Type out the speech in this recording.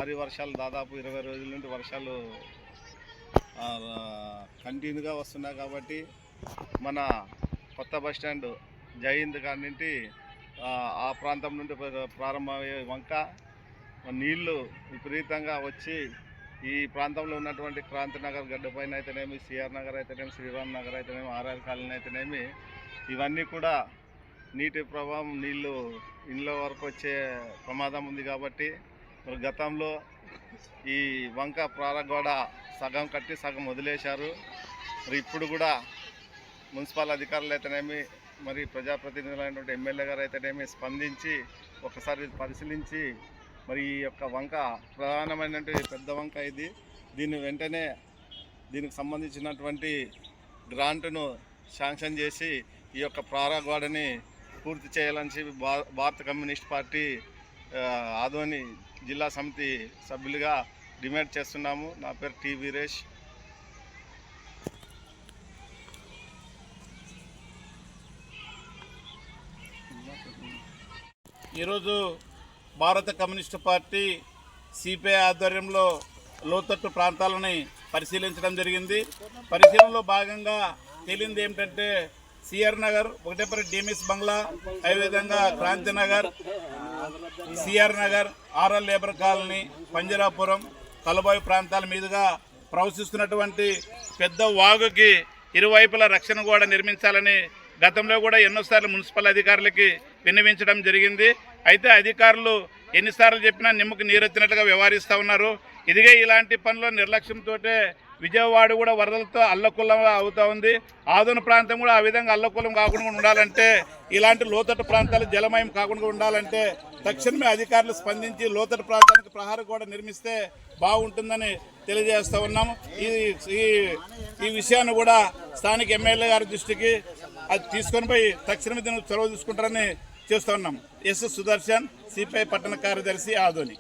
భారీ వర్షాలు దాదాపు 20 రోజుల నుండి వర్షాలు కంటిన్యూగా వస్తున్నాయి కాబట్టి మన కొత్త బస్టాండ్ జైహింద్ కానింటి ఆ ప్రాంతం నుండి ప్రారంభమయ్యే వంక నీళ్లు విపరీతంగా వచ్చి ఈ ప్రాంతంలో ఉన్నటువంటి క్రాంతినగర్ గడ్డపైన అయితేనేమి, సిఆర్ నగర్ అయితేనేమి, శ్రీరామ్ నగర్ అయితేనేమి, ఆర్ఆర్ కాలనీ అయితేనేమి, ఇవన్నీ కూడా నీటి ప్రభావం నీళ్లు ఇళ్ళ వరకు వచ్చే ప్రమాదం ఉంది. కాబట్టి మరి గతంలో ఈ వంక ప్రారగోడ సగం కట్టి సగం వదిలేశారు. మరి ఇప్పుడు కూడా మున్సిపల్ అధికారులు అయితేనేమి, మరి ప్రజాప్రతినిధులైనటువంటి ఎమ్మెల్యే గారు అయితేనేమి స్పందించి ఒకసారి పరిశీలించి మరి ఈ యొక్క వంక ప్రధానమైనటువంటి పెద్ద వంక ఇది, దీన్ని వెంటనే దీనికి సంబంధించినటువంటి గ్రాంట్ను శాంక్షన్ చేసి ఈ యొక్క ప్రారగోడని పూర్తి చేయాలని చెప్పి భారత కమ్యూనిస్ట్ పార్టీ ఆదోని జిల్లా సమితి సభ్యులుగా డిమాండ్ చేస్తున్నాము. నా పేరు టి వీరేష్. ఈరోజు భారత కమ్యూనిస్టు పార్టీ సిపిఐ ఆధ్వర్యంలో లోతట్టు ప్రాంతాలని పరిశీలించడం జరిగింది. పరిశీలనలో భాగంగా తేలింది ఏమిటంటే సిఆర్ నగర్, ఒకటేపల్లి డిఎంఎస్ బంగ్లా, అదేవిధంగా Kranthinagar, CR Nagar, RR labour colony, Panjarapuram, Kalabai ప్రాంతాల మీదుగా ప్రవహిస్తున్నటువంటి పెద్ద వాగుకి ఇరువైపుల రక్షణ గోడ నిర్మించాలని గతంలో కూడా ఎన్నోసార్లు మున్సిపల్ అధికారులకి విన్నవించడం జరిగింది. అయితే అధికారులు ఎన్నిసార్లు చెప్పినా నిమ్మకు నీరెత్తినట్టుగా వ్యవహరిస్తూ ఉన్నారు. ఇదిగే ఇలాంటి పనుల నిర్లక్ష్యంతో విజయవాడ కూడా వరదలతో అల్లకొల్లం అవుతూ ఉంది. ఆదోని ప్రాంతం కూడా ఆ విధంగా అల్లకొల్లం కాకుండా ఉండాలంటే, ఇలాంటి లోతట్టు ప్రాంతాలు జలమయం కాకుండా ఉండాలంటే తక్షణమే అధికారులు స్పందించి లోతట్టు ప్రాంతానికి ప్రహార గోడ నిర్మిస్తే బాగుంటుందని తెలియజేస్తూ ఉన్నాము. ఈ విషయాన్ని కూడా స్థానిక ఎమ్మెల్యే గారి దృష్టికి అది తీసుకొని పోయి తక్షణమే దీనికి చొరవ తీసుకుంటారని చేస్తూ ఉన్నాం. ఎస్ సుదర్శన్, సిపిఐ పట్టణ కార్యదర్శి, ఆదోని.